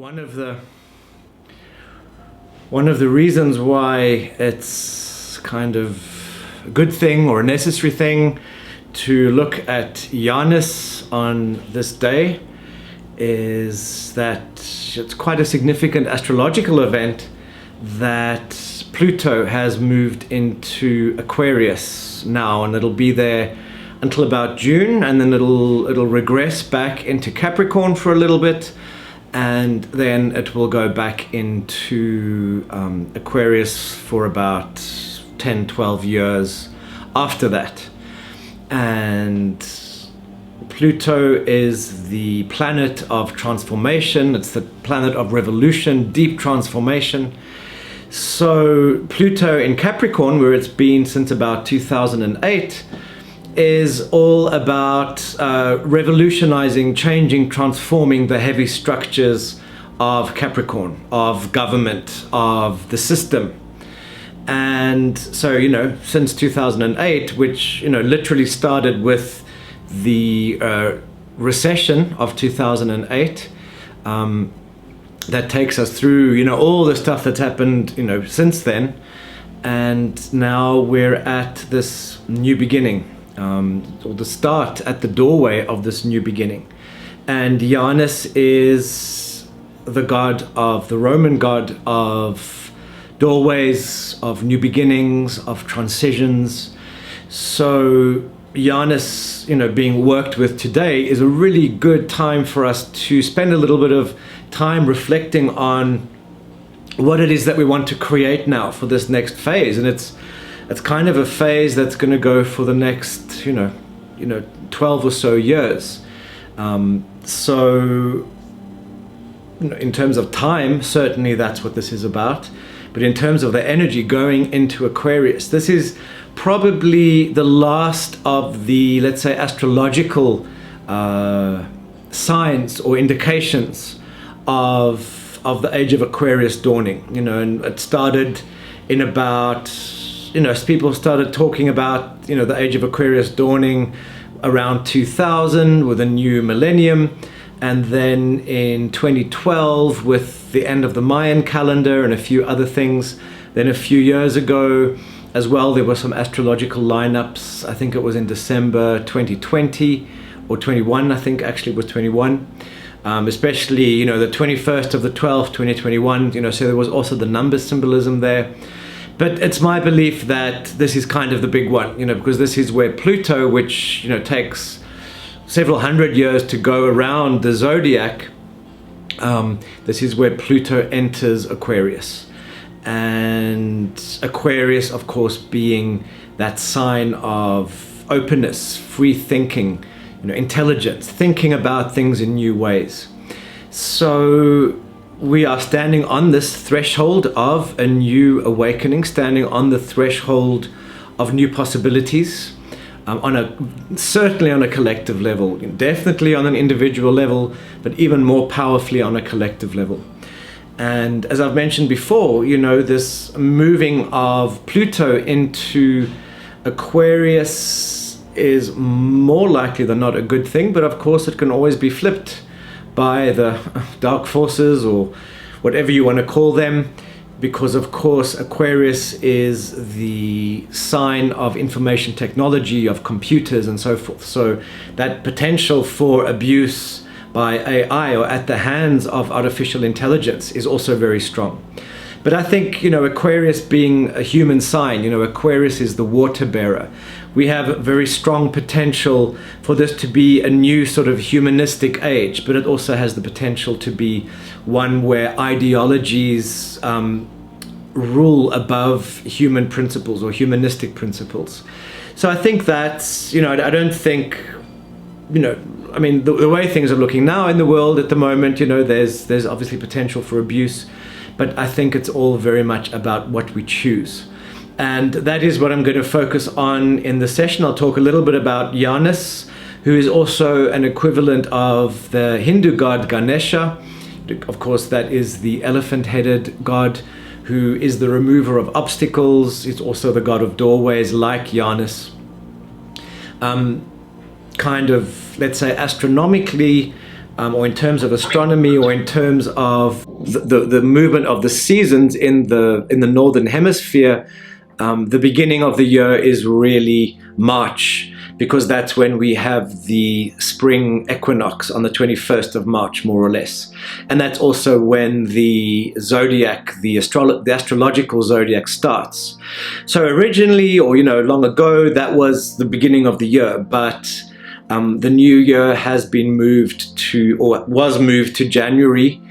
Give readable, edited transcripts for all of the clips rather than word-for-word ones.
One of the reasons why it's kind of a good thing or a necessary thing to look at Janus on this day is that it's quite a significant astrological event that Pluto has moved into Aquarius now, and it'll be there until about June, and then it'll regress back into Capricorn for a little bit, and then it will go back into Aquarius for about 10-12 years after that. And Pluto is the planet of transformation. It's the planet of revolution, deep transformation. So Pluto in Capricorn, where it's been since about 2008, is all about revolutionizing, changing, transforming the heavy structures of Capricorn, of government, of the system. And so, since 2008, which, literally started with the recession of 2008, that takes us through, all the stuff that's happened, since then. And now we're at this new beginning. Or the start at the doorway of this new beginning. And Janus is the Roman god of doorways, of new beginnings, of transitions. So Janus, being worked with today is a really good time for us to spend a little bit of time reflecting on what it is that we want to create now for this next phase. And it's kind of a phase that's going to go for the next, 12 or so years. So, in terms of time, certainly that's what this is about. But in terms of the energy going into Aquarius, this is probably the last of the, let's say, astrological signs or indications of the age of Aquarius dawning. And it started in about, as people started talking about, the age of Aquarius dawning around 2000 with a new millennium, and then in 2012 with the end of the Mayan calendar and a few other things. Then a few years ago as well, there were some astrological lineups. I think it was in December 2020 or 21, I think actually it was 21. Especially, the 21st of the 12th, 2021, so there was also the number symbolism there. But it's my belief that this is kind of the big one, because this is where Pluto, which, takes several hundred years to go around the zodiac, this is where Pluto enters Aquarius. And Aquarius, of course, being that sign of openness, free thinking, intelligence, thinking about things in new ways. So we are standing on this threshold of a new awakening, standing on the threshold of new possibilities, certainly on a collective level, definitely on an individual level, but even more powerfully on a collective level. And as I've mentioned before, this moving of Pluto into Aquarius is more likely than not a good thing, but of course it can always be flipped by the dark forces or whatever you want to call them, because of course Aquarius is the sign of information technology, of computers and so forth. So that potential for abuse by AI or at the hands of artificial intelligence is also very strong. But I think, Aquarius being a human sign, Aquarius is the water bearer. We have very strong potential for this to be a new sort of humanistic age, but it also has the potential to be one where ideologies rule above human principles or humanistic principles. So I think that's, I don't think, the way things are looking now in the world at the moment, there's obviously potential for abuse, but I think it's all very much about what we choose. And that is what I'm going to focus on in the session. I'll talk a little bit about Janus, who is also an equivalent of the Hindu god Ganesha. Of course, that is the elephant-headed god who is the remover of obstacles. He's also the god of doorways, like Janus. Kind of, let's say, astronomically, or in terms of astronomy, or in terms of the movement of the seasons in the northern hemisphere, the beginning of the year is really March, because that's when we have the spring equinox on the 21st of March, more or less. And that's also when the zodiac, the astrological zodiac starts. So originally, or long ago, that was the beginning of the year, but the new year has been moved to, or was moved to January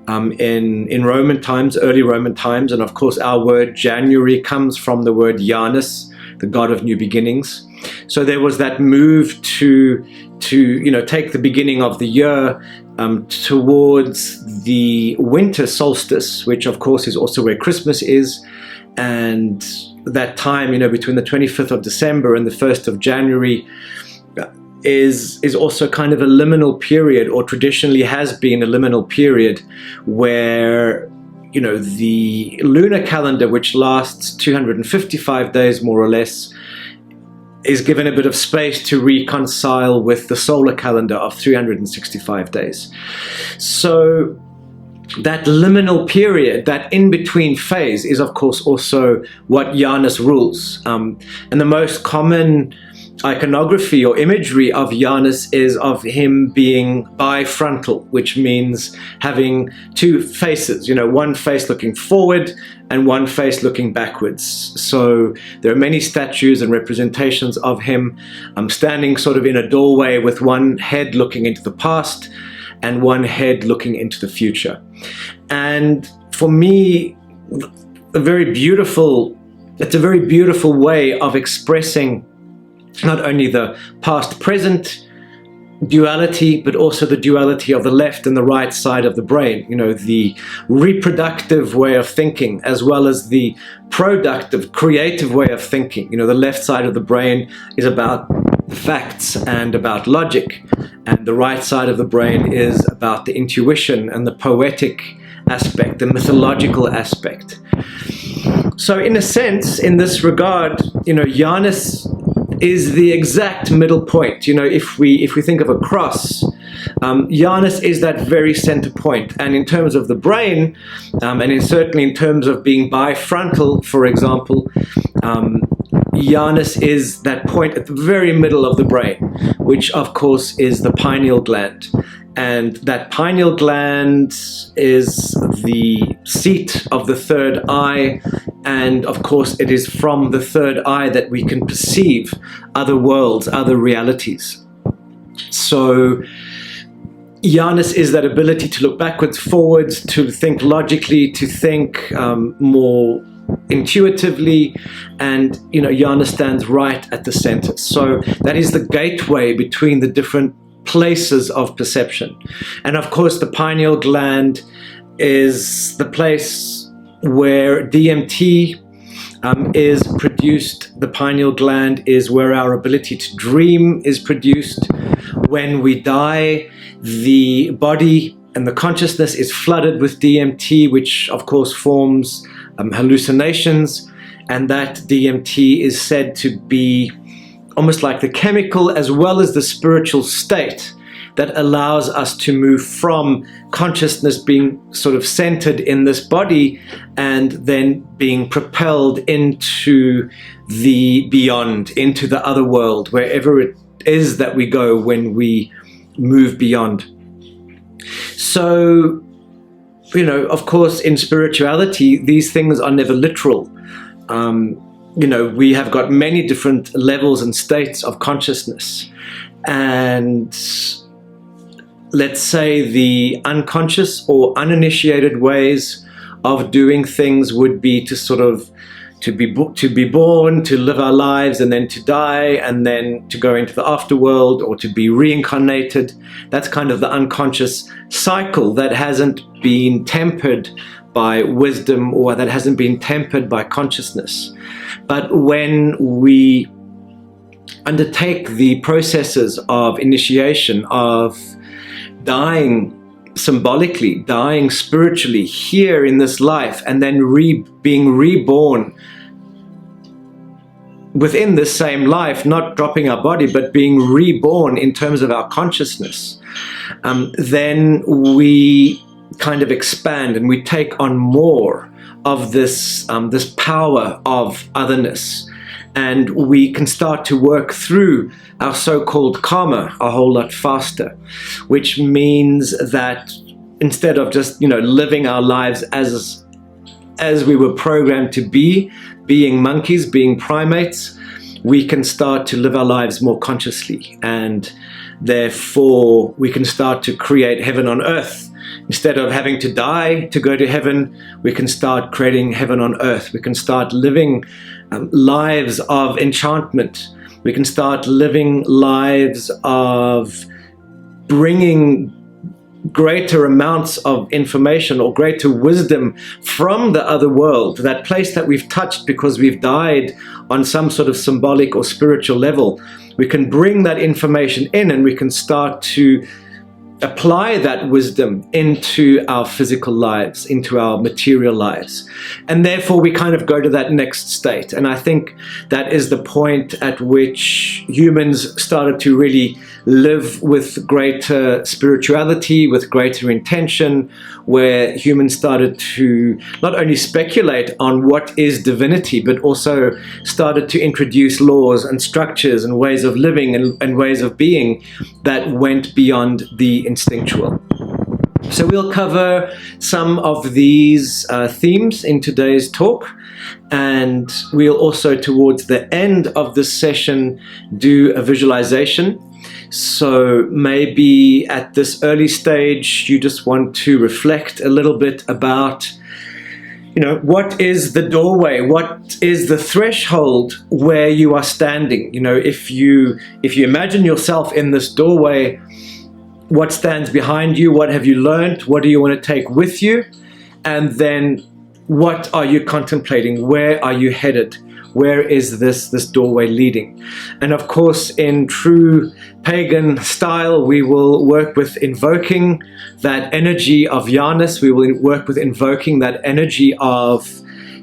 in Roman times, early Roman times. And of course, our word January comes from the word Janus, the god of new beginnings. So there was that move to take the beginning of the year towards the winter solstice, which of course is also where Christmas is. And that time, between the 25th of December and the 1st of January is also kind of a liminal period, or traditionally has been a liminal period, where the lunar calendar, which lasts 255 days more or less, is given a bit of space to reconcile with the solar calendar of 365 days. So that liminal period, that in-between phase, is of course also what Janus rules. And the most common iconography or imagery of Janus is of him being bifrontal, which means having two faces, one face looking forward and one face looking backwards. So there are many statues and representations of him standing sort of in a doorway with one head looking into the past and one head looking into the future. And for me, it's a very beautiful way of expressing not only the past-present duality, but also the duality of the left and the right side of the brain, the reproductive way of thinking, as well as the productive, creative way of thinking. The left side of the brain is about facts and about logic, and the right side of the brain is about the intuition and the poetic aspect, the mythological aspect. So in a sense, in this regard, Janus is the exact middle point. If we think of a cross, Janus is that very center point. And in terms of the brain, and certainly in terms of being bifrontal, for example, Janus is that point at the very middle of the brain, which of course is the pineal gland. And that pineal gland is the seat of the third eye. And of course, it is from the third eye that we can perceive other worlds, other realities. So Janus is that ability to look backwards, forwards, to think logically, to think more intuitively, and Janus stands right at the center. So that is the gateway between the different places of perception. And of course, the pineal gland is the place where DMT is produced. The pineal gland is where our ability to dream is produced. When we die, the body and the consciousness is flooded with DMT, which of course forms hallucinations, and that DMT is said to be almost like the chemical as well as the spiritual state that allows us to move from consciousness being sort of centered in this body and then being propelled into the beyond, into the other world, wherever it is that we go when we move beyond. So, of course, in spirituality, these things are never literal. We have got many different levels and states of consciousness. And let's say the unconscious or uninitiated ways of doing things would be to sort of to be born, to live our lives, and then to die, and then to go into the afterworld, or to be reincarnated. That's kind of the unconscious cycle that hasn't been tempered by wisdom, or that hasn't been tempered by consciousness. But when we undertake the processes of initiation, of dying symbolically, dying spiritually here in this life, and then being reborn within this same life, not dropping our body, but being reborn in terms of our consciousness, then we kind of expand and we take on more of this power of otherness, and we can start to work through our so-called karma a whole lot faster, which means that instead of just living our lives as we were programmed to be, being monkeys, being primates, we can start to live our lives more consciously, and therefore we can start to create heaven on earth. Instead of having to die to go to heaven, we can start creating heaven on earth. We can start living lives of enchantment. We can start living lives of bringing greater amounts of information or greater wisdom from the other world, that place that we've touched because we've died on some sort of symbolic or spiritual level. We can bring that information in, and we can start to apply that wisdom into our physical lives, into our material lives. And therefore we kind of go to that next state. And I think that is the point at which humans started to really live with greater spirituality, with greater intention, where humans started to not only speculate on what is divinity, but also started to introduce laws and structures and ways of living and ways of being that went beyond the instinctual. So we'll cover some of these themes in today's talk, and we'll also towards the end of this session do a visualization. So maybe at this early stage you just want to reflect a little bit about what is the doorway, what is the threshold where you are standing. If you imagine yourself in this doorway, what stands behind you? What have you learned? What do you want to take with you? And then what are you contemplating? Where are you headed? Where is this doorway leading? And of course, in true pagan style, we will work with invoking that energy of Janus. We will work with invoking that energy of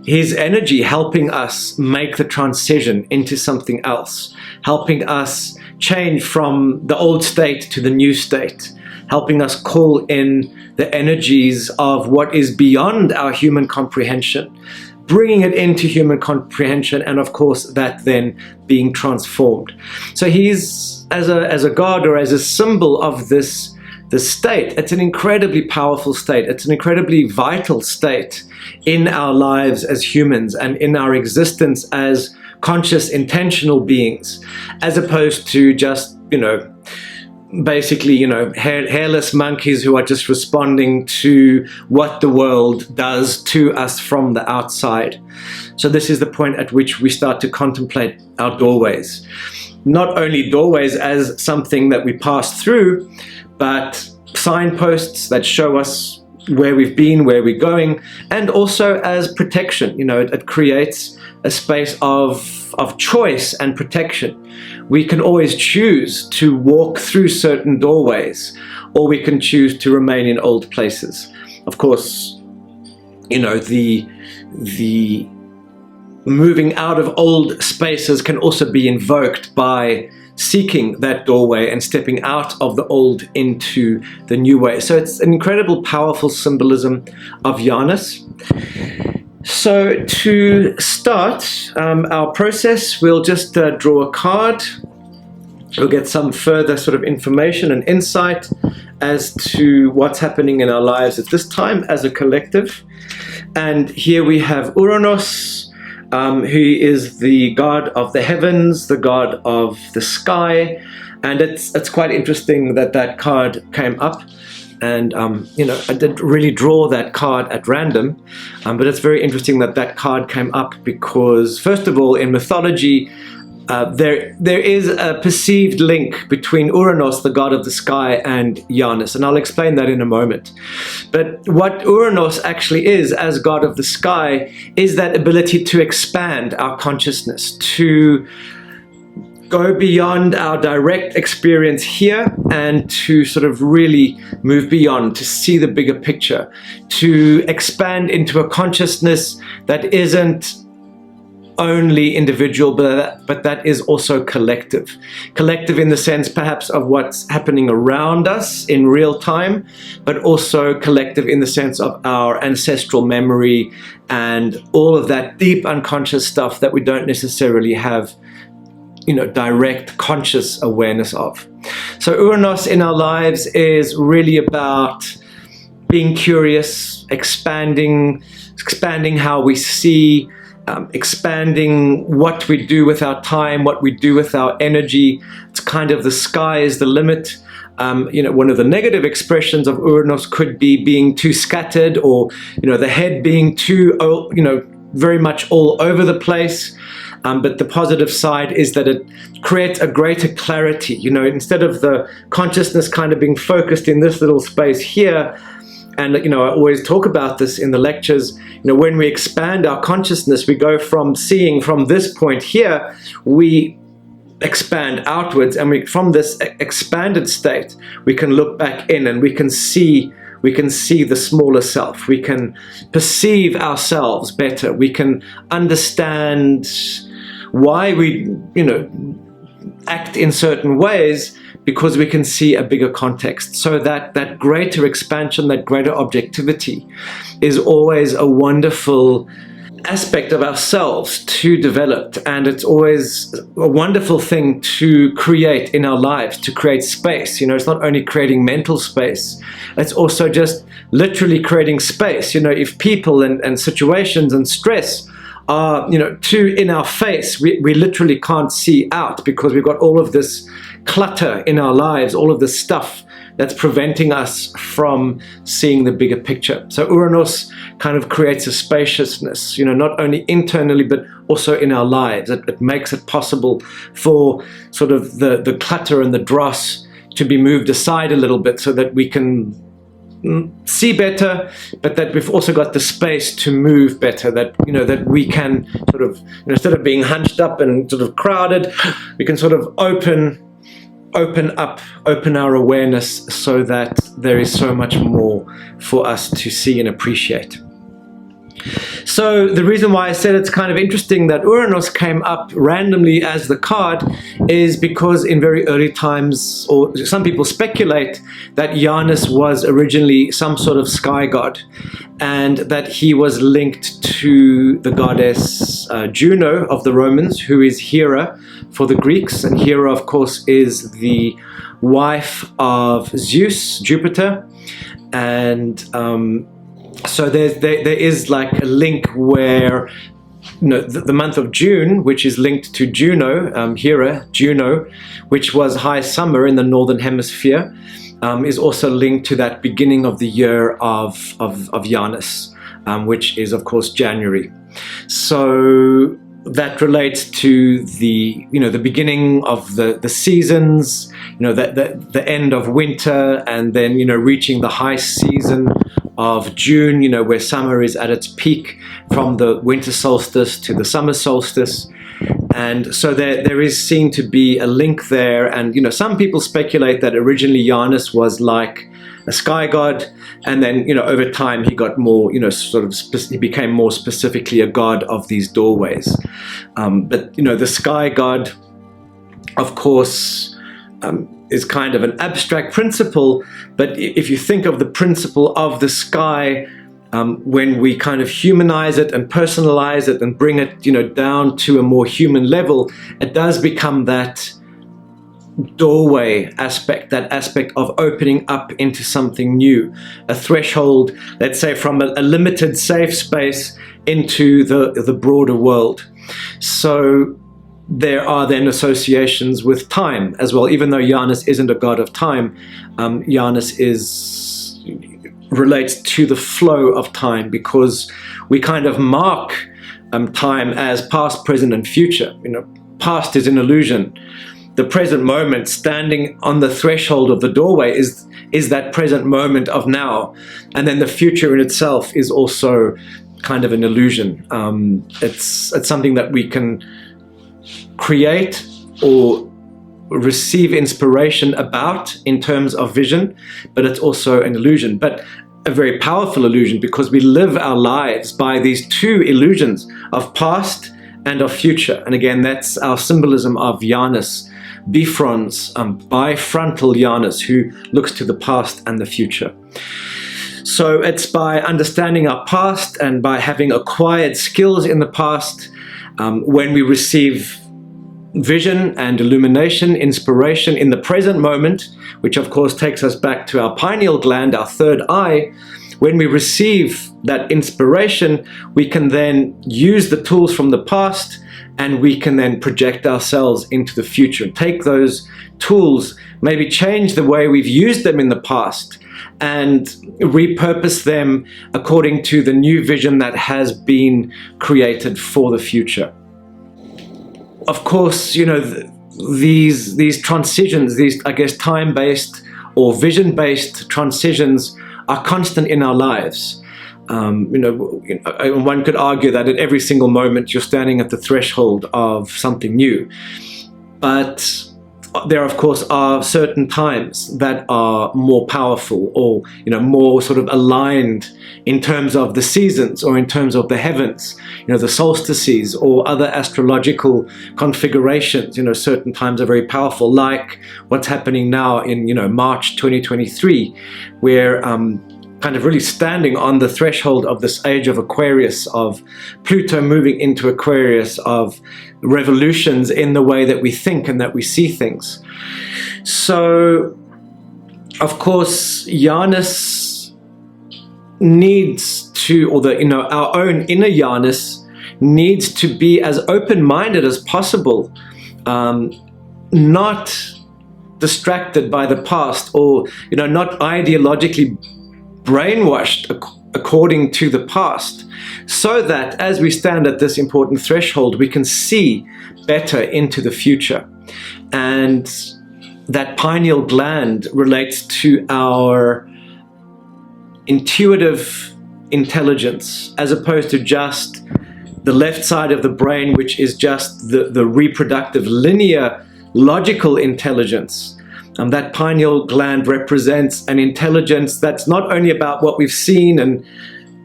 his energy, helping us make the transition into something else, helping us change from the old state to the new state, helping us call in the energies of what is beyond our human comprehension, bringing it into human comprehension, and of course that then being transformed. So he's as a god, or as a symbol of this state. It's an incredibly powerful state. It's an incredibly vital state in our lives as humans and in our existence as conscious, intentional beings, as opposed to just, basically, hairless monkeys who are just responding to what the world does to us from the outside. So this is the point at which we start to contemplate our doorways. Not only doorways as something that we pass through, but signposts that show us where we've been, where we're going, and also as protection. It creates a space of choice and protection. We can always choose to walk through certain doorways, or we can choose to remain in old places. Of course, the moving out of old spaces can also be invoked by seeking that doorway and stepping out of the old into the new way. So it's an incredible, powerful symbolism of Janus. So to start our process, we'll just draw a card. We'll get some further sort of information and insight as to what's happening in our lives at this time as a collective. And here we have Uranos, who is the god of the heavens, the god of the sky. And it's quite interesting that card came up. And, I didn't really draw that card at random, but it's very interesting that card came up because, first of all, in mythology, there is a perceived link between Uranos, the god of the sky, and Janus, and I'll explain that in a moment. But what Uranos actually is, as god of the sky, is that ability to expand our consciousness, to go beyond our direct experience here and to sort of really move beyond, to see the bigger picture, to expand into a consciousness that isn't only individual, but that is also collective. Collective in the sense perhaps of what's happening around us in real time, but also collective in the sense of our ancestral memory and all of that deep unconscious stuff that we don't necessarily have, direct conscious awareness of. So Uranus in our lives is really about being curious, expanding how we see, expanding what we do with our time, what we do with our energy. It's kind of the sky is the limit. One of the negative expressions of Uranus could be being too scattered, or the head being too very much all over the place. But the positive side is that it creates a greater clarity. Instead of the consciousness kind of being focused in this little space here. And I always talk about this in the lectures. When we expand our consciousness, we go from seeing from this point here, we expand outwards, and from this expanded state, we can look back in and we can see the smaller self. We can perceive ourselves better. We can understand why we act in certain ways, because we can see a bigger context. So that greater expansion, that greater objectivity is always a wonderful aspect of ourselves to develop, and it's always a wonderful thing to create in our lives, to create space. It's not only creating mental space, it's also just literally creating space. If people and situations and stress are too in our face, we literally can't see out, because we've got all of this clutter in our lives, all of this stuff that's preventing us from seeing the bigger picture. So Uranus kind of creates a spaciousness, not only internally, but also in our lives. It makes it possible for sort of the clutter and the dross to be moved aside a little bit, so that we can see better, but that we've also got the space to move better, that that we can sort of, instead of being hunched up and sort of crowded, we can sort of open our awareness, so that there is so much more for us to see and appreciate. So the reason why I said it's kind of interesting that Uranus came up randomly as the card is because in very early times, or some people speculate, that Janus was originally some sort of sky god, and that he was linked to the goddess Juno of the Romans, who is Hera for the Greeks. And Hera, of course, is the wife of Zeus, Jupiter. And so there is like a link where the month of June, which is linked to Juno, Hera, Juno, which was high summer in the northern hemisphere, is also linked to that beginning of the year of Janus, which is of course January. So that relates to the the beginning of the seasons, the end of winter, and then reaching the high season of June, where summer is at its peak, from the winter solstice to the summer solstice. And so there is seen to be a link there. And some people speculate that originally Janus was like a sky god, and then over time he got more he became more specifically a god of these doorways. But the sky god, of course, is kind of an abstract principle, but if you think of the principle of the sky, when we kind of humanize it and personalize it and bring it down to a more human level, it does become that doorway aspect, that aspect of opening up into something new, a threshold, let's say, from a limited safe space into the broader world. So there are then associations with time as well. Even though Janus isn't a god of time, Janus relates to the flow of time, because we kind of mark time as past, present, and future. Past is an illusion. The present moment, standing on the threshold of the doorway, is that present moment of now, and then the future in itself is also kind of an illusion. It's something that we can create or receive inspiration about in terms of vision, but it's also an illusion, but a very powerful illusion, because we live our lives by these two illusions of past and of future. And again, that's our symbolism of Janus, Bifron's bifrontal Janus, who looks to the past and the future. So it's by understanding our past and by having acquired skills in the past, when we receive vision and illumination, inspiration in the present moment, which of course takes us back to our pineal gland, our third eye. When we receive that inspiration, we can then use the tools from the past, and we can then project ourselves into the future. Take those tools, maybe change the way we've used them in the past, and repurpose them according to the new vision that has been created for the future. Of course, you know, these transitions, these, I guess, time-based or vision-based transitions are constant in our lives. One could argue that at every single moment you're standing at the threshold of something new. But there, of course, are certain times that are more powerful, or more sort of aligned in terms of the seasons or in terms of the heavens, the solstices or other astrological configurations. Certain times are very powerful, like what's happening now in March 2023, where kind of really standing on the threshold of this age of Aquarius, of Pluto moving into Aquarius, of revolutions in the way that we think and that we see things. So, of course, Janus needs to, or our own inner Janus needs to be as open-minded as possible, not distracted by the past, or not ideologically brainwashed according to the past, so that as we stand at this important threshold, we can see better into the future. And that pineal gland relates to our intuitive intelligence, as opposed to just the left side of the brain, which is just the reproductive, linear, logical intelligence. That pineal gland represents an intelligence that's not only about what we've seen and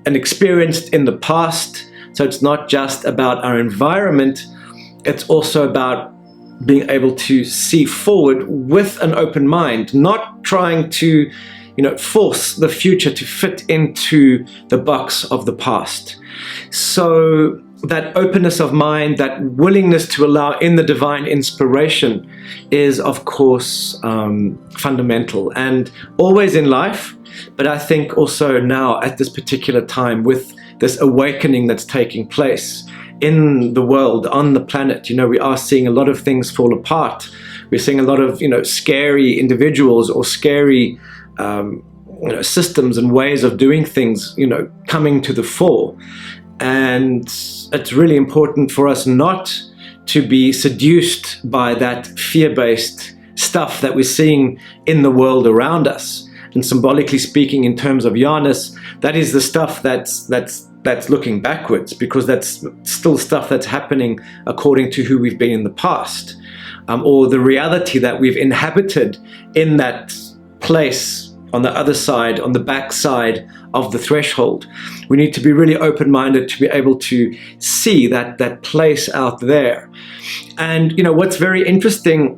experienced in the past. So it's not just about our environment, it's also about being able to see forward with an open mind, not trying to force the future to fit into the box of the past. So that openness of mind, that willingness to allow in the divine inspiration is, of course, fundamental, and always in life, but I think also now at this particular time, with this awakening that's taking place in the world, on the planet. We are seeing a lot of things fall apart. We're seeing a lot of scary individuals or scary systems and ways of doing things coming to the fore. And it's really important for us not to be seduced by that fear-based stuff that we're seeing in the world around us. And symbolically speaking, in terms of Janus, that is the stuff that's looking backwards, because that's still stuff that's happening according to who we've been in the past, or the reality that we've inhabited in that place on the other side, on the back side of the threshold. We need to be really open-minded to be able to see that place out there. And what's very interesting,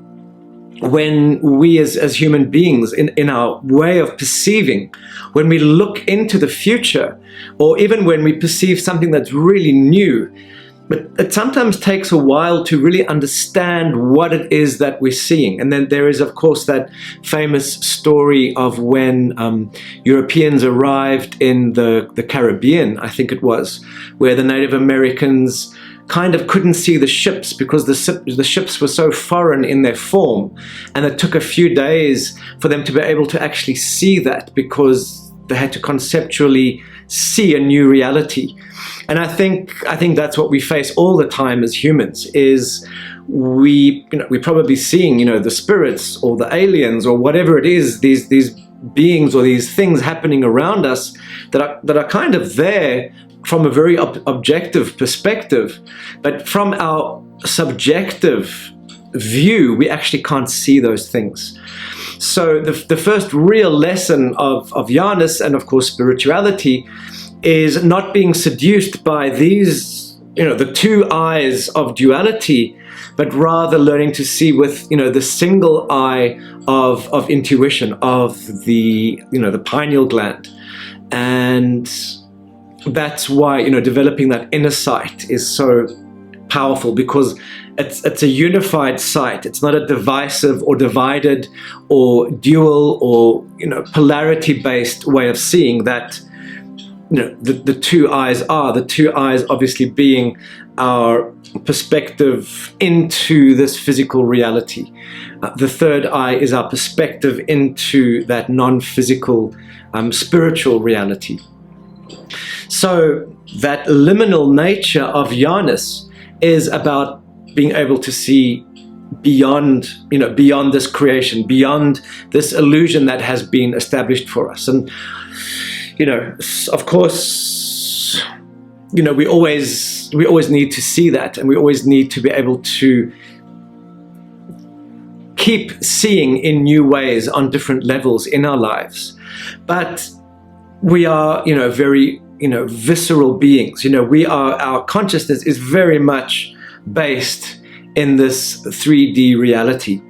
when we as human beings, in our way of perceiving, when we look into the future, or even when we perceive something that's really new, but it sometimes takes a while to really understand what it is that we're seeing. And then there is, of course, that famous story of when Europeans arrived in the Caribbean, I think it was, where the Native Americans kind of couldn't see the ships because the ships were so foreign in their form. And it took a few days for them to be able to actually see that, because they had to conceptually see a new reality. And I think that's what we face all the time as humans, is we're probably seeing, the spirits or the aliens or whatever it is, these beings or these things happening around us that are kind of there from a very objective perspective, but from our subjective view, we actually can't see those things. So the first real lesson of Janus, and of course spirituality, is not being seduced by these the two eyes of duality, but rather learning to see with, the single eye of intuition, of the pineal gland. And that's why, developing that inner sight is so powerful, because it's a unified sight. It's not a divisive or divided or dual or, polarity-based way of seeing that. The two eyes obviously being our perspective into this physical reality. The third eye is our perspective into that non-physical spiritual reality. So that liminal nature of Janus is about being able to see beyond this creation, beyond this illusion that has been established for us. And of course, we always need to see that, and we always need to be able to keep seeing in new ways on different levels in our lives. But we are, very, visceral beings. Our consciousness is very much based in this 3D reality.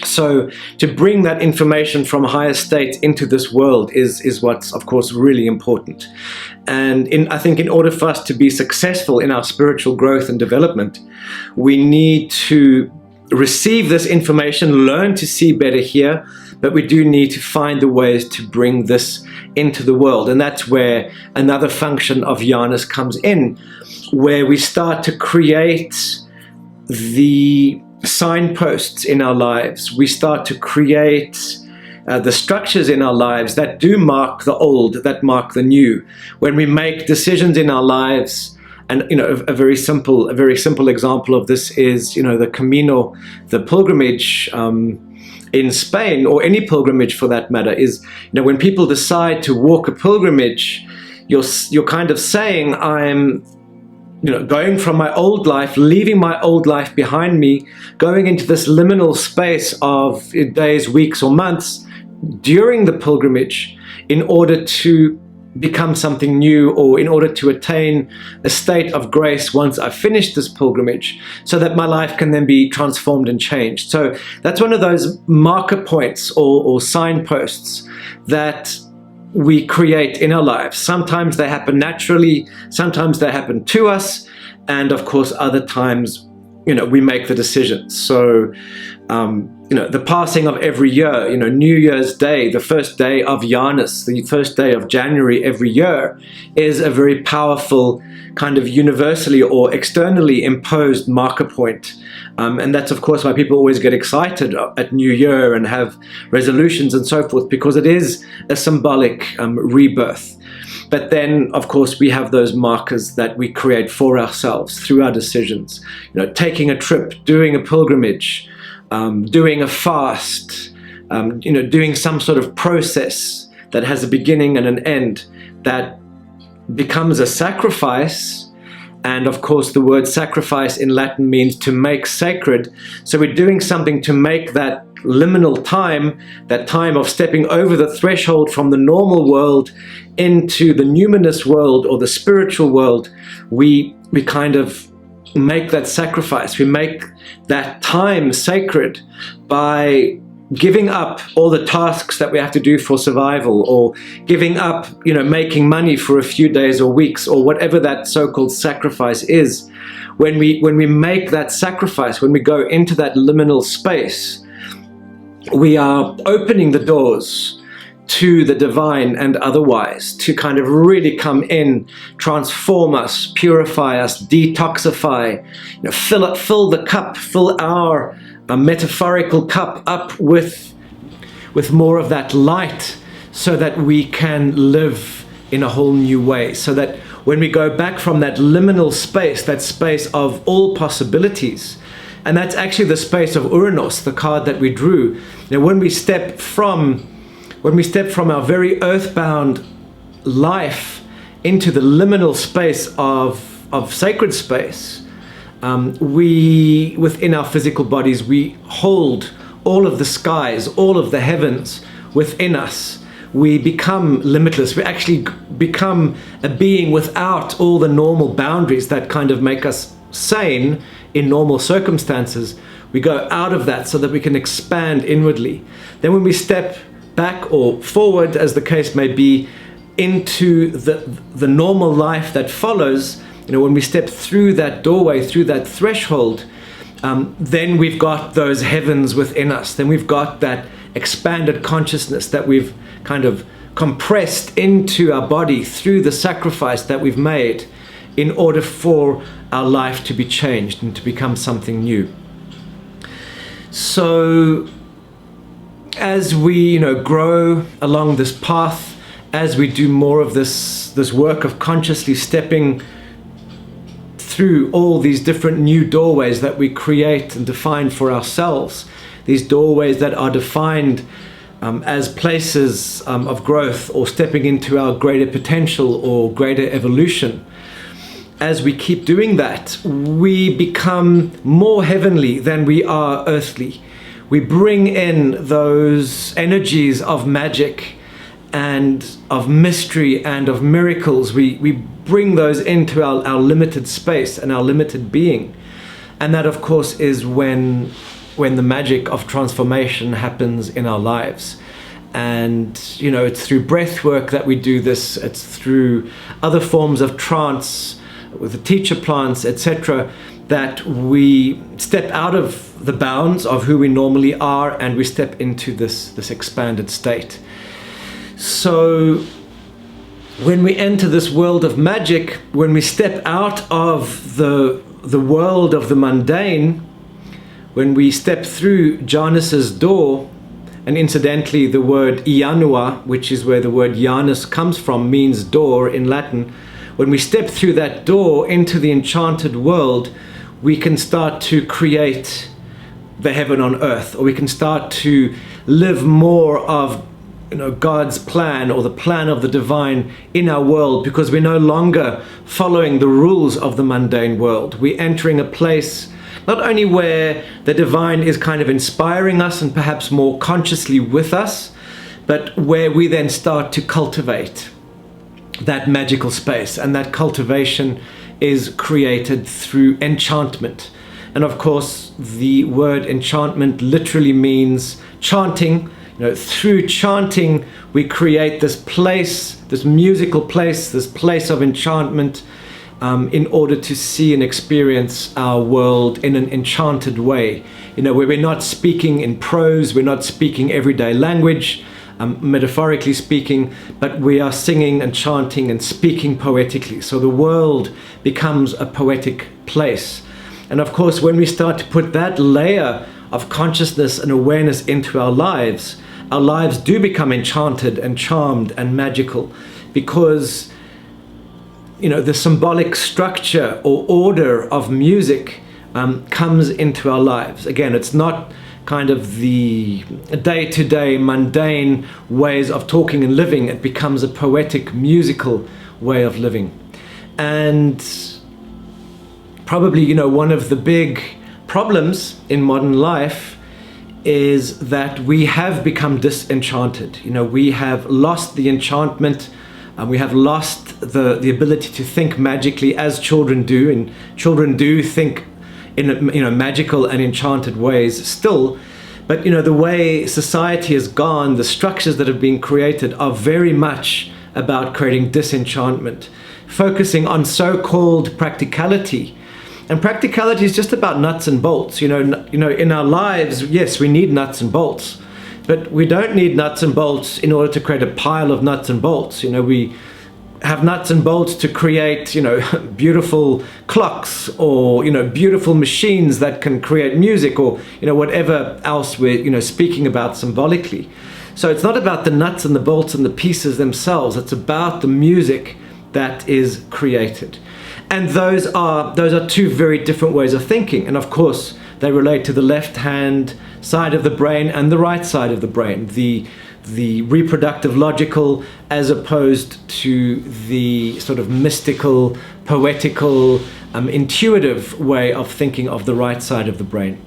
So to bring that information from higher states into this world is what's, of course, really important. And I think in order for us to be successful in our spiritual growth and development, we need to receive this information, learn to see better here, but we do need to find the ways to bring this into the world. And that's where another function of Janus comes in, where we start to create the signposts in our lives. We start to create the structures in our lives that do mark the old, that mark the new. When we make decisions in our lives, and a very simple example of this is the Camino, the pilgrimage in Spain, or any pilgrimage for that matter, is when people decide to walk a pilgrimage, you're kind of saying, I'm going from my old life, leaving my old life behind me, going into this liminal space of days, weeks, or months during the pilgrimage in order to become something new, or in order to attain a state of grace once I've finished this pilgrimage, so that my life can then be transformed and changed. So that's one of those marker points or signposts that we create in our lives. Sometimes they happen naturally, sometimes they happen to us, and of course other times we make the decisions. So the passing of every year, New Year's Day, the first day of Janus, the first day of January every year, is a very powerful kind of universally or externally imposed marker point. And that's of course why people always get excited at New Year and have resolutions and so forth, because it is a symbolic rebirth. But then, of course, we have those markers that we create for ourselves through our decisions. Taking a trip, doing a pilgrimage, doing a fast, doing some sort of process that has a beginning and an end that becomes a sacrifice. And of course, the word sacrifice in Latin means to make sacred. So we're doing something to make that liminal time, that time of stepping over the threshold from the normal world into the numinous world or the spiritual world. We kind of make that sacrifice. We make that time sacred by giving up all the tasks that we have to do for survival, or giving up, making money for a few days or weeks, or whatever that so-called sacrifice is. When we make that sacrifice, when we go into that liminal space, we are opening the doors to the divine and otherwise, to kind of really come in, transform us, purify us, detoxify, fill the cup, fill our metaphorical cup up with more of that light, so that we can live in a whole new way. So that when we go back from that liminal space, that space of all possibilities, and that's actually the space of Uranus, the card that we drew. When we step from our very earthbound life into the liminal space of sacred space, we, within our physical bodies, we hold all of the skies, all of the heavens within us. we become limitless. We actually become a being without all the normal boundaries that kind of make us sane in normal circumstances. We go out of that so that we can expand inwardly. Then when we step back or forward, as the case may be, into the normal life that follows, when we step through that doorway, through that threshold, then we've got those heavens within us. Then we've got that expanded consciousness that we've kind of compressed into our body through the sacrifice that we've made in order for our life to be changed and to become something new. So as we grow along this path, as we do more of this work of consciously stepping through all these different new doorways that we create and define for ourselves, these doorways that are defined as places of growth or stepping into our greater potential or greater evolution. As we keep doing that, we become more heavenly than we are earthly. We bring in those energies of magic and of mystery and of miracles. We bring those into our limited space and our limited being. And that, of course, is when the magic of transformation happens in our lives. And it's through breath work that we do this. It's through other forms of trance with the teacher plants, etc., that we step out of the bounds of who we normally are and we step into this expanded state. So when we enter this world of magic, when we step out of the world of the mundane, when we step through Janus's door, and incidentally the word Ianua, which is where the word Janus comes from, means door in Latin. When we step through that door into the enchanted world, we can start to create the heaven on earth, or we can start to live more of God's plan or the plan of the divine in our world, because we're no longer following the rules of the mundane world. We're entering a place not only where the divine is kind of inspiring us and perhaps more consciously with us, but where we then start to cultivate that magical space. And that cultivation is created through enchantment. And of course, the word enchantment literally means chanting. Through chanting, we create this place, this musical place, this place of enchantment, in order to see and experience our world in an enchanted way. Where we're not speaking in prose, we're not speaking everyday language, metaphorically speaking, but we are singing and chanting and speaking poetically. So the world becomes a poetic place. And of course, when we start to put that layer of consciousness and awareness into our lives do become enchanted and charmed and magical, because the symbolic structure or order of music comes into our lives. Again, it's not kind of the day-to-day mundane ways of talking and living. It becomes a poetic, musical way of living. And probably, one of the big problems in modern life is that we have become disenchanted. We have lost the enchantment, and we have lost the ability to think magically as children do, and children do think in magical and enchanted ways still. But the way society has gone, the structures that have been created are very much about creating disenchantment, focusing on so-called practicality. And practicality is just about nuts and bolts. In our lives, yes, we need nuts and bolts, but we don't need nuts and bolts in order to create a pile of nuts and bolts. We have nuts and bolts to create, beautiful clocks, or, beautiful machines that can create music, or, whatever else we're, speaking about symbolically. So it's not about the nuts and the bolts and the pieces themselves. It's about the music that is created. And those are two very different ways of thinking. And of course, they relate to the left-hand side of the brain and the right side of the brain. The reproductive logical, as opposed to the sort of mystical, poetical, intuitive way of thinking of the right side of the brain.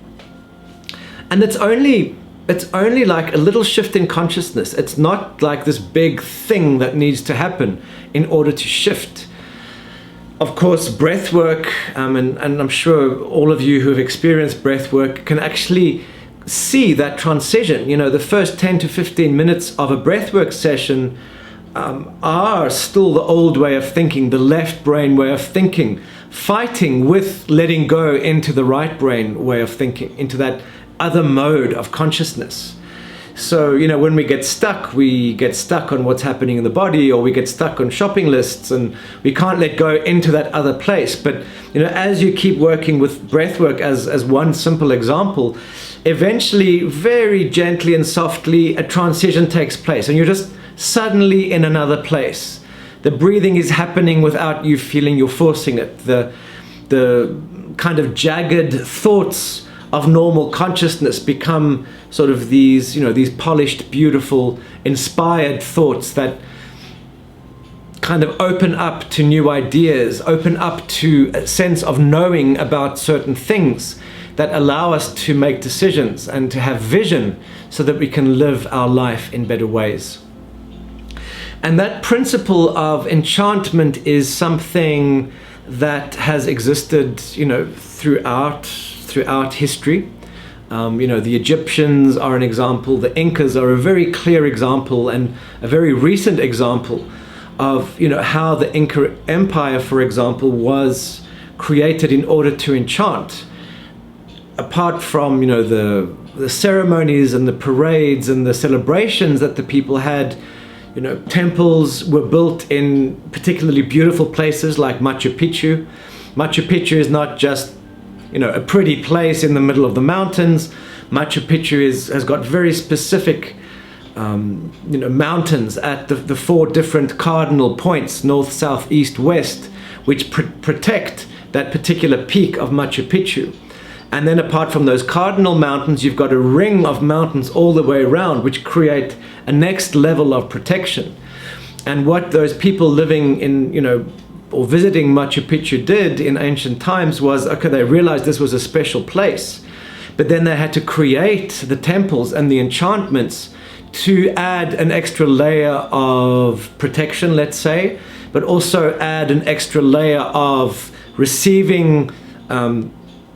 And it's only it's only like a little shift in consciousness. It's not like this big thing that needs to happen in order to shift. Of course, breath work, and I'm sure all of you who have experienced breath work can actually see that transition. You know, the first 10 to 15 minutes of a breathwork session are still the old way of thinking, the left brain way of thinking, fighting with letting go into the right brain way of thinking, into that other mode of consciousness. So, you know, when we get stuck on what's happening in the body, or we get stuck on shopping lists, and we can't let go into that other place. But, you know, as you keep working with breathwork as one simple example, eventually, very gently and softly, a transition takes place, and you're just suddenly in another place. The breathing is happening without you feeling you're forcing it. The kind of jagged thoughts of normal consciousness become sort of these, you know, these polished, beautiful, inspired thoughts that kind of open up to new ideas, open up to a sense of knowing about certain things that allow us to make decisions and to have vision so that we can live our life in better ways. And that principle of enchantment is something that has existed, you know, throughout history. You know, the Egyptians are an example. The Incas are a very clear example, and a very recent example of, you know, how the Inca Empire, for example, was created in order to enchant. Apart from, you know, the ceremonies and the parades and the celebrations that the people had, you know, temples were built in particularly beautiful places like Machu Picchu. Machu Picchu is not just, you know, a pretty place in the middle of the mountains. Machu Picchu has got very specific, you know, mountains at the four different cardinal points, north, south, east, west, which protect that particular peak of Machu Picchu. And then apart from those cardinal mountains, you've got a ring of mountains all the way around, which create a next level of protection. And what those people living in, you know, or visiting Machu Picchu did in ancient times was, okay, they realized this was a special place, but then they had to create the temples and the enchantments to add an extra layer of protection, let's say, but also add an extra layer of receiving,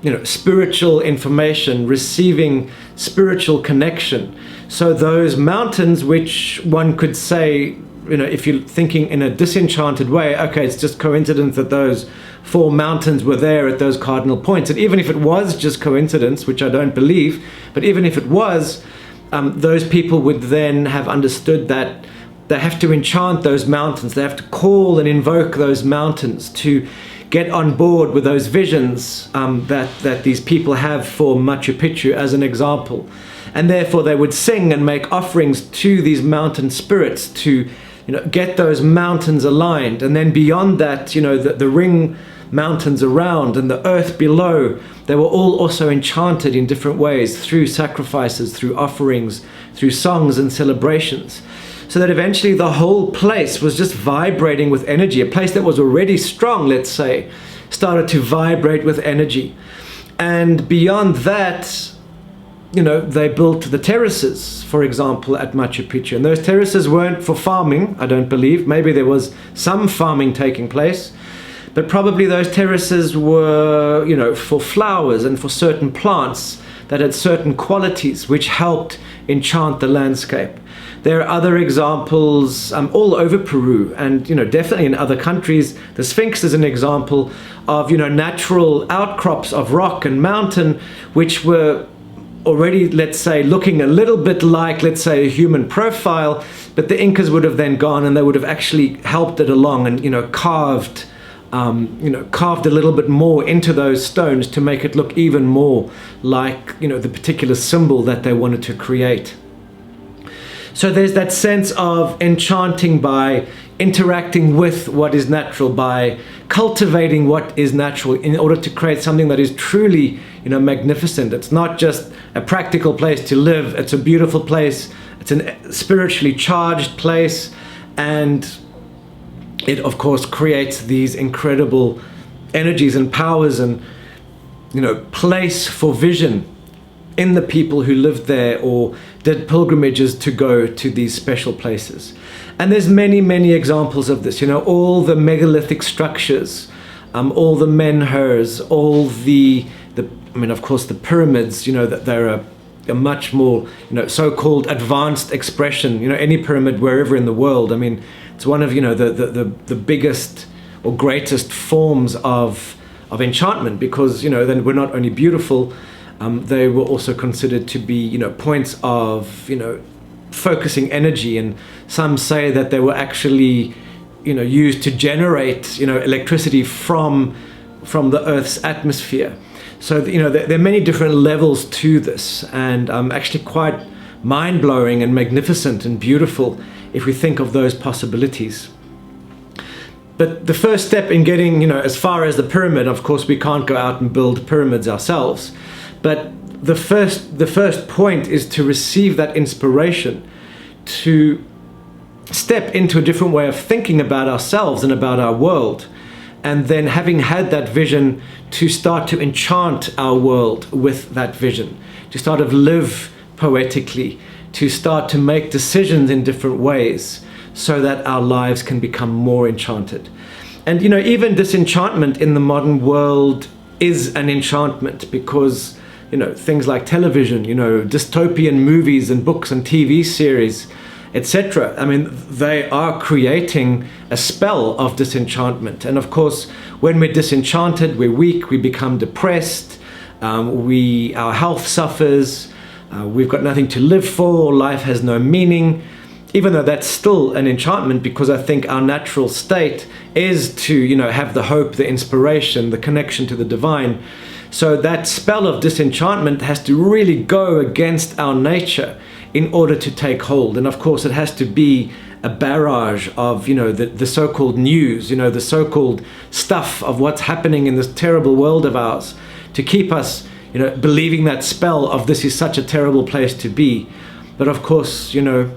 you know, spiritual information, receiving spiritual connection. So those mountains, which one could say, you know, if you're thinking in a disenchanted way, okay, it's just coincidence that those four mountains were there at those cardinal points. And even if it was just coincidence, which I don't believe, but even if it was, those people would then have understood that they have to enchant those mountains. They have to call and invoke those mountains to get on board with those visions that these people have for Machu Picchu, as an example. And therefore they would sing and make offerings to these mountain spirits to, you know, get those mountains aligned. And then beyond that, you know, the ring mountains around and the earth below, they were all also enchanted in different ways, through sacrifices, through offerings, through songs and celebrations. So that eventually the whole place was just vibrating with energy. A place that was already strong, let's say, started to vibrate with energy. And beyond that, you know, they built the terraces, for example, at Machu Picchu. And those terraces weren't for farming, I don't believe. Maybe there was some farming taking place, but probably those terraces were, you know, for flowers and for certain plants that had certain qualities which helped enchant the landscape. There are other examples all over Peru, and, you know, definitely in other countries. The Sphinx is an example of, you know, natural outcrops of rock and mountain, which were already, let's say, looking a little bit like, let's say, a human profile, but the Incas would have then gone and they would have actually helped it along and, you know, carved a little bit more into those stones to make it look even more like, you know, the particular symbol that they wanted to create. So there's that sense of enchanting by interacting with what is natural, by cultivating what is natural in order to create something that is truly, you know, magnificent. It's not just a practical place to live. It's a beautiful place. It's a spiritually charged place. And it, of course, creates these incredible energies and powers and, you know, place for vision in the people who lived there or did pilgrimages to go to these special places. And there's many, many examples of this. You know, all the megalithic structures, all the menhirs, all the I mean, of course, the pyramids. You know, that they're a much more, you know, so-called advanced expression. You know, any pyramid wherever in the world. I mean, it's one of, you know, the biggest or greatest forms of enchantment, because, you know, then we're not only beautiful, they were also considered to be, you know, points of, you know, focusing energy. And some say that they were actually, you know, used to generate, you know, electricity from the Earth's atmosphere. So, you know, there are many different levels to this, and actually quite mind-blowing and magnificent and beautiful if we think of those possibilities. But the first step in getting, you know, as far as the pyramid, of course, we can't go out and build pyramids ourselves. But the first point is to receive that inspiration, to step into a different way of thinking about ourselves and about our world. And then, having had that vision, to start to enchant our world with that vision, to start to live poetically, to start to make decisions in different ways so that our lives can become more enchanted. And, you know, even disenchantment in the modern world is an enchantment, because, you know, things like television, you know, dystopian movies and books and TV series, etc. I mean, they are creating a spell of disenchantment. And of course, when we're disenchanted, we're weak, we become depressed, our health suffers, we've got nothing to live for, life has no meaning, even though that's still an enchantment, because I think our natural state is to, you know, have the hope, the inspiration, the connection to the divine. So that spell of disenchantment has to really go against our nature in order to take hold. And of course, it has to be a barrage of, you know, the so-called news, you know, the so-called stuff of what's happening in this terrible world of ours, to keep us, you know, believing that spell of this is such a terrible place to be. But of course, you know,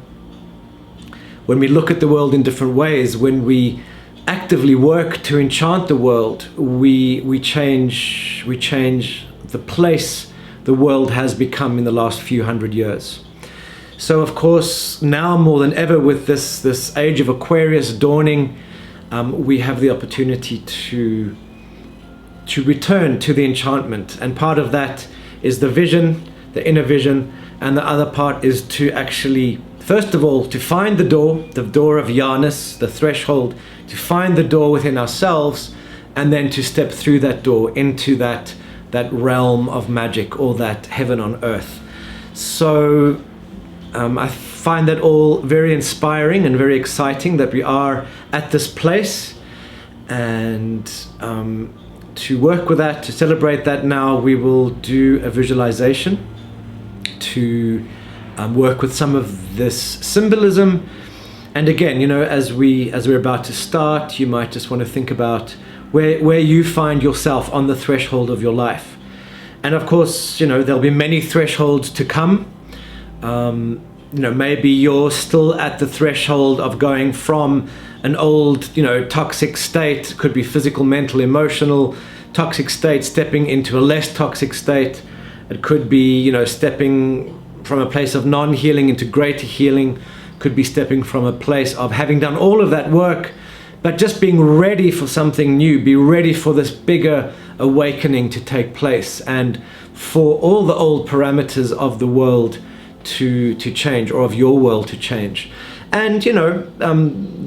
when we look at the world in different ways, when we actively work to enchant the world, we change the place the world has become in the last few hundred years. So of course, now more than ever, with this age of Aquarius dawning, we have the opportunity to return to the enchantment. And part of that is the vision, the inner vision, and the other part is to actually, first of all, to find the door of Janus, the threshold, to find the door within ourselves, and then to step through that door into that realm of magic, or that heaven on earth. So I find that all very inspiring and very exciting, that we are at this place. And to work with that, to celebrate that, now we will do a visualization to work with some of this symbolism. And again, you know, as we're about to start, you might just want to think about where you find yourself on the threshold of your life. And of course, you know, there'll be many thresholds to come. You know, maybe you're still at the threshold of going from an old, you know, toxic state. It could be physical, mental, emotional toxic state, stepping into a less toxic state. It could be, you know, stepping from a place of non-healing into greater healing. Could be stepping from a place of having done all of that work, but just being ready for something new, be ready for this bigger awakening to take place, and for all the old parameters of the world to change, or of your world to change. And, you know,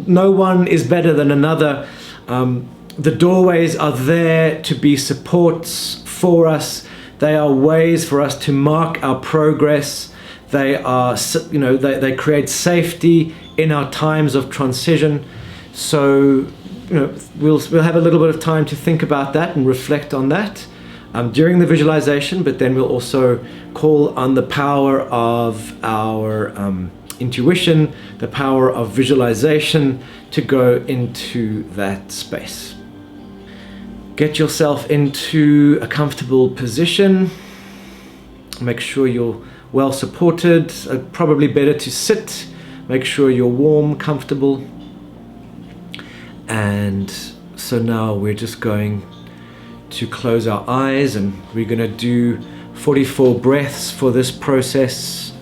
no one is better than another. The doorways are there to be supports for us. They are ways for us to mark our progress. They are, you know, they create safety in our times of transition. So, you know, we'll have a little bit of time to think about that and reflect on that during the visualization, but then we'll also call on the power of our intuition, the power of visualization, to go into that space. Get yourself into a comfortable position. Make sure you're well supported. Probably better to sit. Make sure you're warm, comfortable. And so now we're just going to close our eyes, and we're going to do 44 breaths for this process.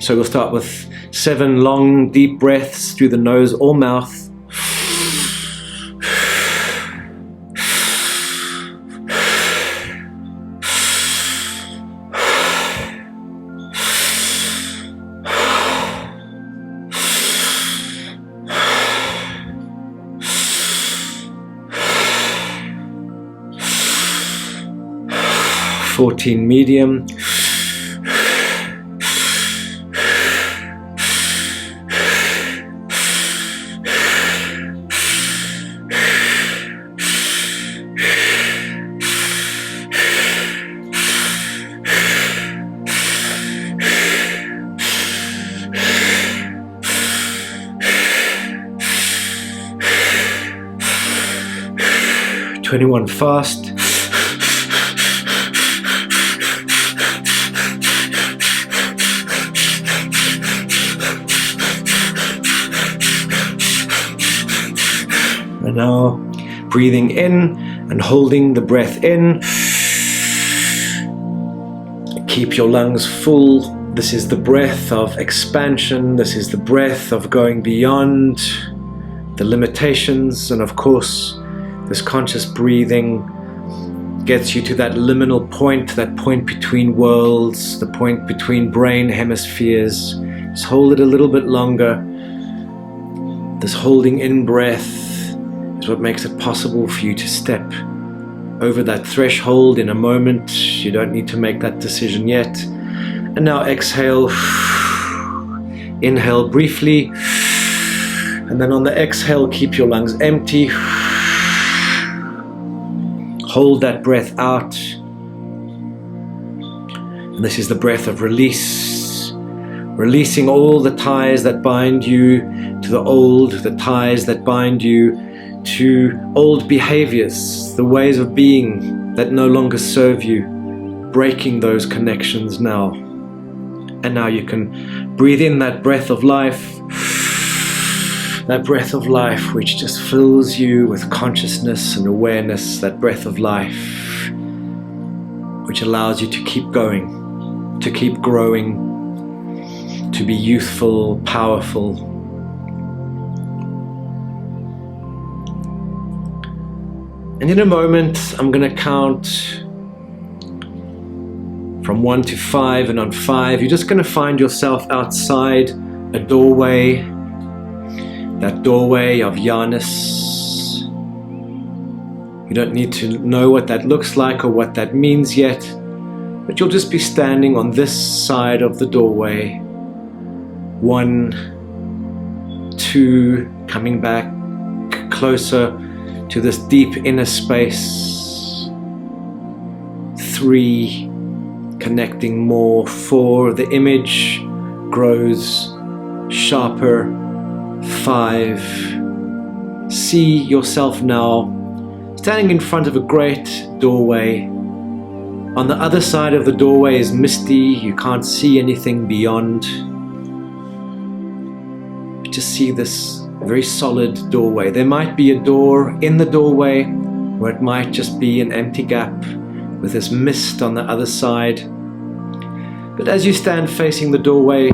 So we'll start with 7 long, deep breaths through the nose or mouth. 14 medium. 21 fast. And now breathing in and holding the breath in. Keep your lungs full. This is the breath of expansion. This is the breath of going beyond the limitations. And of course, this conscious breathing gets you to that liminal point, that point between worlds, the point between brain hemispheres. Just hold it a little bit longer. This holding in breath is what makes it possible for you to step over that threshold in a moment. You don't need to make that decision yet. And now exhale. Inhale briefly. And then on the exhale, keep your lungs empty. Hold that breath out. And this is the breath of release. Releasing all the ties that bind you to the old, the ties that bind you to old behaviors, the ways of being that no longer serve you. Breaking those connections now. And now you can breathe in that breath of life. That breath of life which just fills you with consciousness and awareness, that breath of life which allows you to keep going, to keep growing, to be youthful, powerful. And in a moment, I'm going to count from 1 to 5, and on 5, you're just going to find yourself outside a doorway. That doorway of Janus. You don't need to know what that looks like or what that means yet, but you'll just be standing on this side of the doorway. 1, 2, coming back closer to this deep inner space. 3, connecting more. 4, the image grows sharper. 5, see yourself now standing in front of a great doorway. On the other side of the doorway is misty. You can't see anything beyond. Just see this very solid doorway. There might be a door in the doorway, or it might just be an empty gap with this mist on the other side. But as you stand facing the doorway,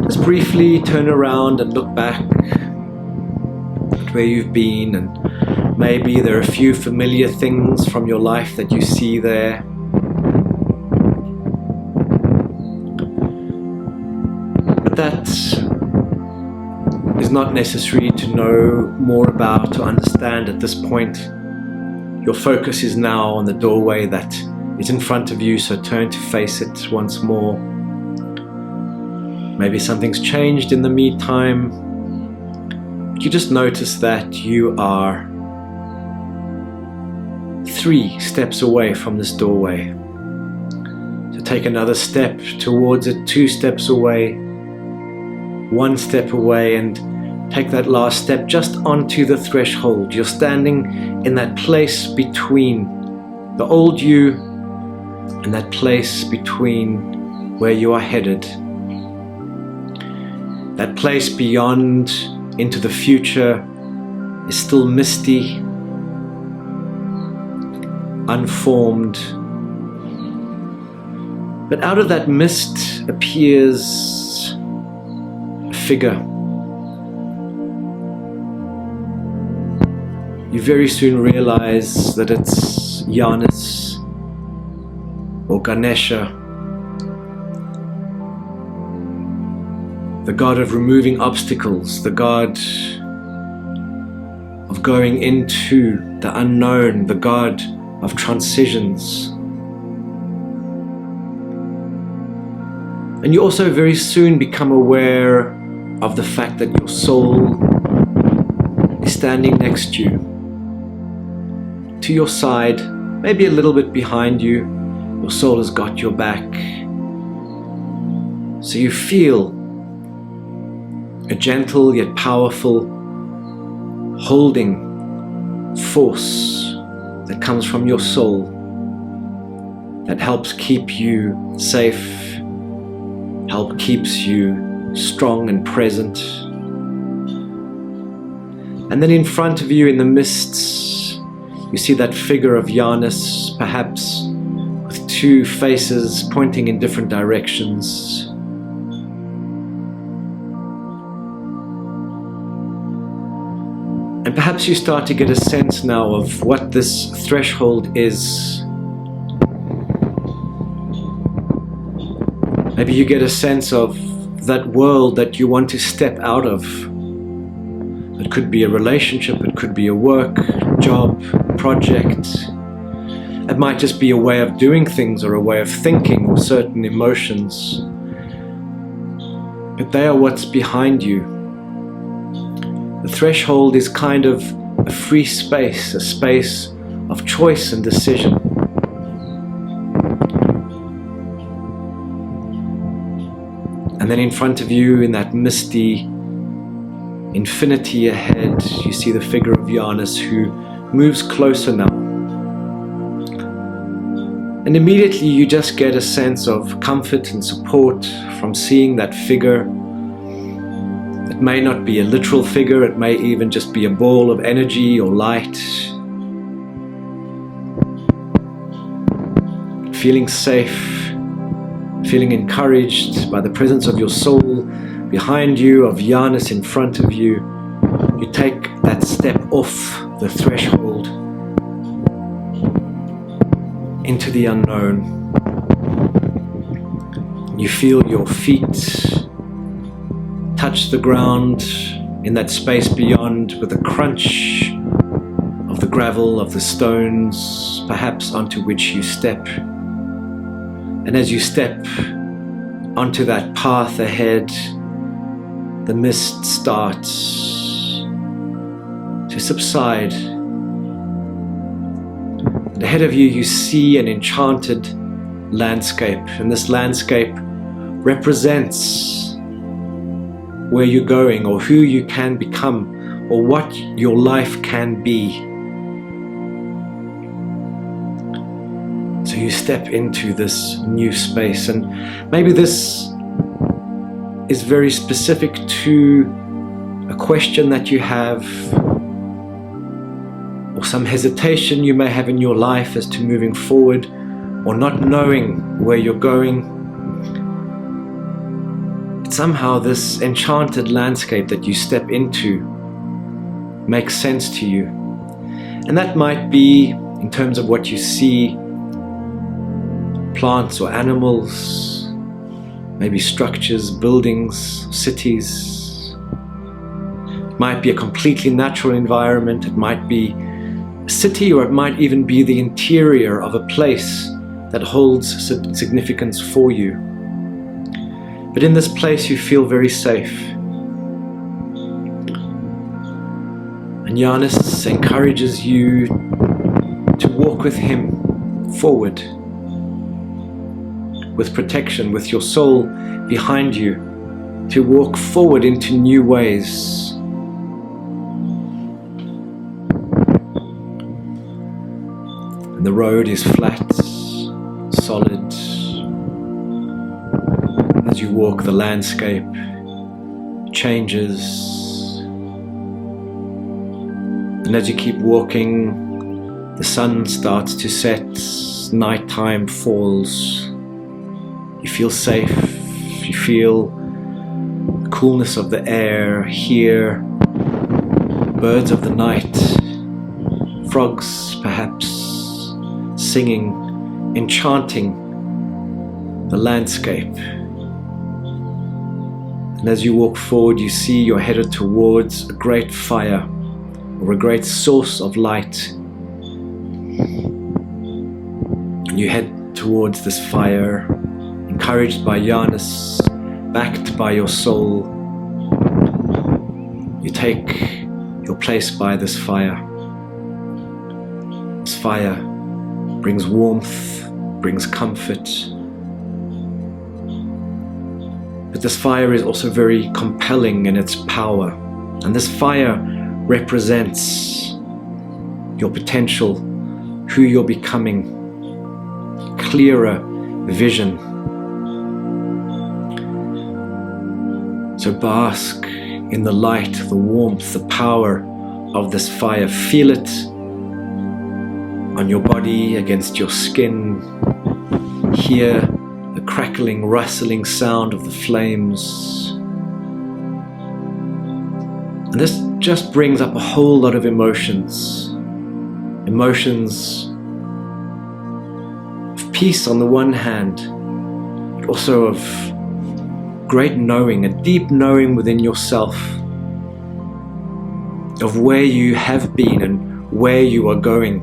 just briefly turn around and look back at where you've been, and maybe there are a few familiar things from your life that you see there. But that is not necessary to know more about, to understand at this point. Your focus is now on the doorway that is in front of you, so turn to face it once more. Maybe something's changed in the meantime. You just notice that you are 3 steps away from this doorway. So take another step towards it, 2 steps away, 1 step away, and take that last step just onto the threshold. You're standing in that place between the old you and that place between where you are headed. That place beyond into the future is still misty, unformed, But out of that mist appears a figure. You very soon realize that it's Janus or Ganesha, the god of removing obstacles, the god of going into the unknown, the god of transitions. And you also very soon become aware of the fact that your soul is standing next to you, to your side, maybe a little bit behind you. Your soul has got your back. So you feel a gentle yet powerful holding force that comes from your soul that helps keep you safe, keeps you strong and present. And then in front of you in the mists, you see that figure of Janus, perhaps with two faces pointing in different directions. And perhaps you start to get a sense now of what this threshold is. Maybe you get a sense of that world that you want to step out of. It could be a relationship, it could be a work, job, project. It might just be a way of doing things or a way of thinking or certain emotions. But they are what's behind you. The threshold is kind of a free space, a space of choice and decision. And then in front of you, in that misty infinity ahead, you see the figure of Janus who moves closer now. And immediately you just get a sense of comfort and support from seeing that figure. It may not be a literal figure, it may even just be a ball of energy or light. Feeling safe, feeling encouraged by the presence of your soul behind you, of Janus in front of you. You take that step off the threshold into the unknown. You feel your feet touch the ground in that space beyond with a crunch of the gravel, of the stones, perhaps onto which you step. And as you step onto that path ahead, the mist starts to subside. And ahead of you, you see an enchanted landscape. And this landscape represents where you're going, or who you can become, or what your life can be. So you step into this new space, and maybe this is very specific to a question that you have, or some hesitation you may have in your life as to moving forward, or not knowing where you're going. But somehow this enchanted landscape that you step into makes sense to you. And that might be in terms of what you see, plants or animals, maybe structures, buildings, cities. It might be a completely natural environment, it might be a city, or it might even be the interior of a place that holds significance for you. But in this place you feel very safe. And Janus encourages you to walk with him forward, with protection, with your soul behind you, to walk forward into new ways. And the road is flat, solid. As you walk, the landscape changes. And as you keep walking, the sun starts to set, nighttime falls. You feel safe, you feel the coolness of the air, hear birds of the night, frogs perhaps singing, enchanting the landscape. And as you walk forward, you see you're headed towards a great fire or a great source of light. And you head towards this fire, encouraged by Janus, backed by your soul. You take your place by this fire. This fire brings warmth, brings comfort. But this fire is also very compelling in its power. And this fire represents your potential, who you're becoming, clearer vision. So bask in the light, the warmth, the power of this fire. Feel it on your body, against your skin. Hear the crackling, rustling sound of the flames. And this just brings up a whole lot of emotions. Emotions of peace on the one hand, but also of great knowing, a deep knowing within yourself of where you have been and where you are going.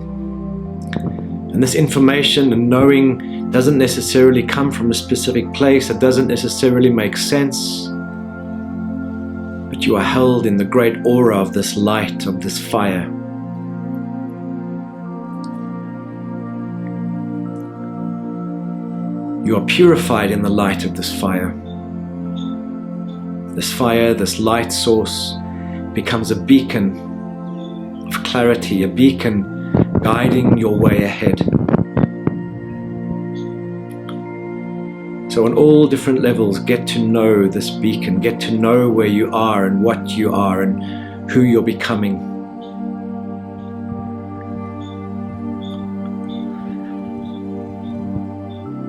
And this information and knowing doesn't necessarily come from a specific place, it doesn't necessarily make sense, but you are held in the great aura of this light, of this fire. You are purified in the light of this fire. This fire, this light source, becomes a beacon of clarity, a beacon guiding your way ahead. So on all different levels, get to know this beacon, get to know where you are and what you are and who you're becoming.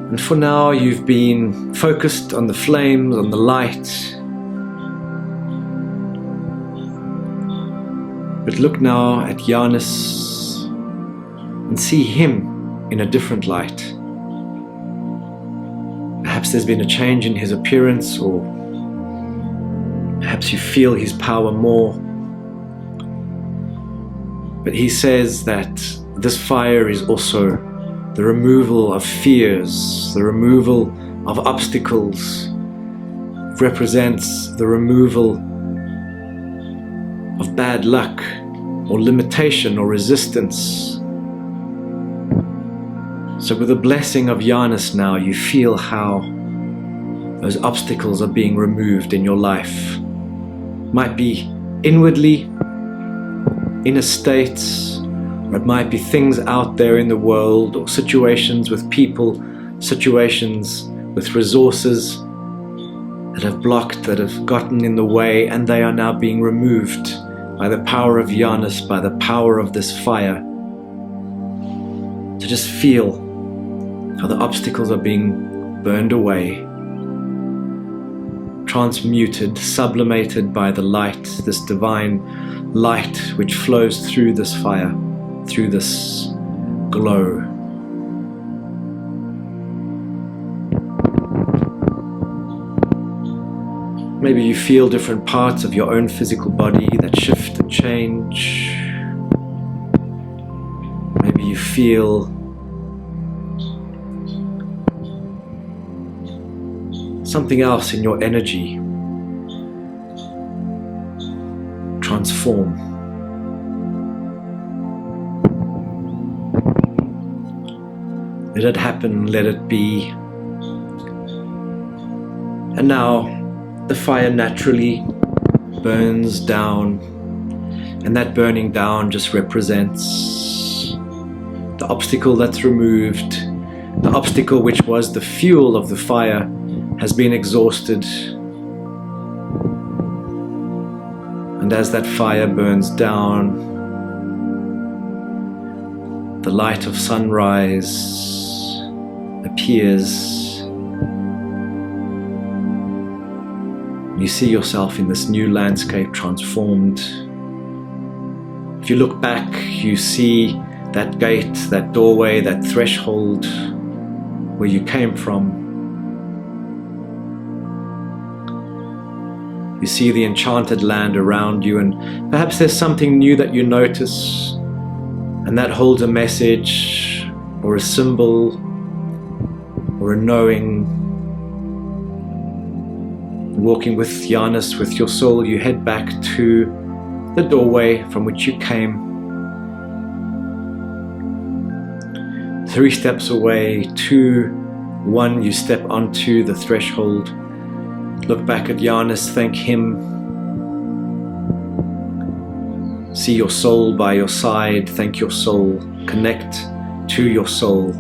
And for now, you've been focused on the flames, on the light. But look now at Janus and see him in a different light. Perhaps there's been a change in his appearance, or perhaps you feel his power more. But he says that this fire is also the removal of fears, the removal of obstacles. It represents the removal of bad luck or limitation or resistance. So with the blessing of Janus now, you feel how those obstacles are being removed in your life. Might be inwardly, inner states, or it might be things out there in the world, or situations with people, situations with resources that have blocked, that have gotten in the way, and they are now being removed by the power of Janus, by the power of this fire. To just feel how the obstacles are being burned away, transmuted, sublimated by the light, this divine light which flows through this fire, through this glow. Maybe you feel different parts of your own physical body that shift and change. Maybe you feel something else in your energy transform. Let it happen, let it be. And now the fire naturally burns down, and that burning down just represents the obstacle that's removed. The obstacle which was the fuel of the fire has been exhausted. And as that fire burns down, the light of sunrise appears, You see yourself in this new landscape, transformed. If you look back, you see that gate, that doorway, that threshold where you came from. You see the enchanted land around you, and perhaps there's something new that you notice, and that holds a message or a symbol or a knowing. Walking with Janus, with your soul, you head back to the doorway from which you came. 3 steps away, 2, 1, you step onto the threshold. Look back at Janus, thank him. See your soul by your side, thank your soul. Connect to your soul.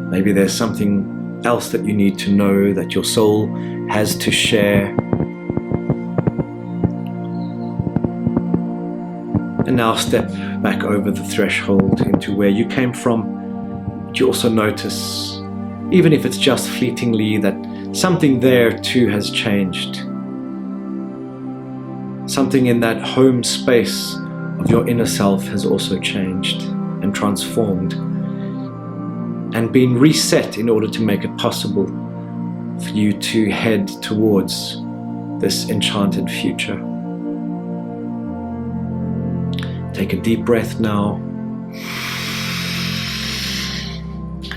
Maybe there's something else that you need to know, that your soul has to share. And now step back over the threshold into where you came from. But you also notice, even if it's just fleetingly, that something there too has changed. Something in that home space of your inner self has also changed and transformed, and been reset in order to make it possible for you to head towards this enchanted future. Take a deep breath now.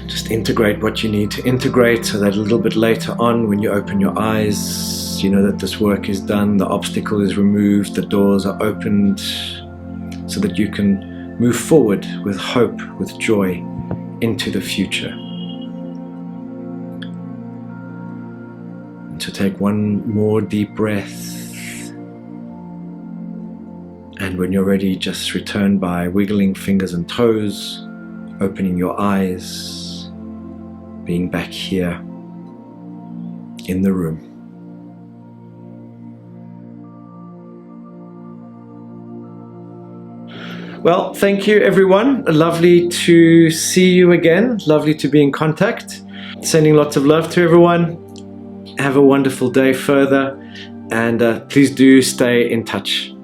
Just integrate what you need to integrate, so that a little bit later on, when you open your eyes, you know that this work is done, the obstacle is removed, the doors are opened, so that you can move forward with hope, with joy, into the future. And to take one more deep breath, and when you're ready, just return by wiggling fingers and toes, opening your eyes, being back here in the room. Well, thank you everyone. Lovely to see you again. Lovely to be in contact. Sending lots of love to everyone. Have a wonderful day further, and please do stay in touch.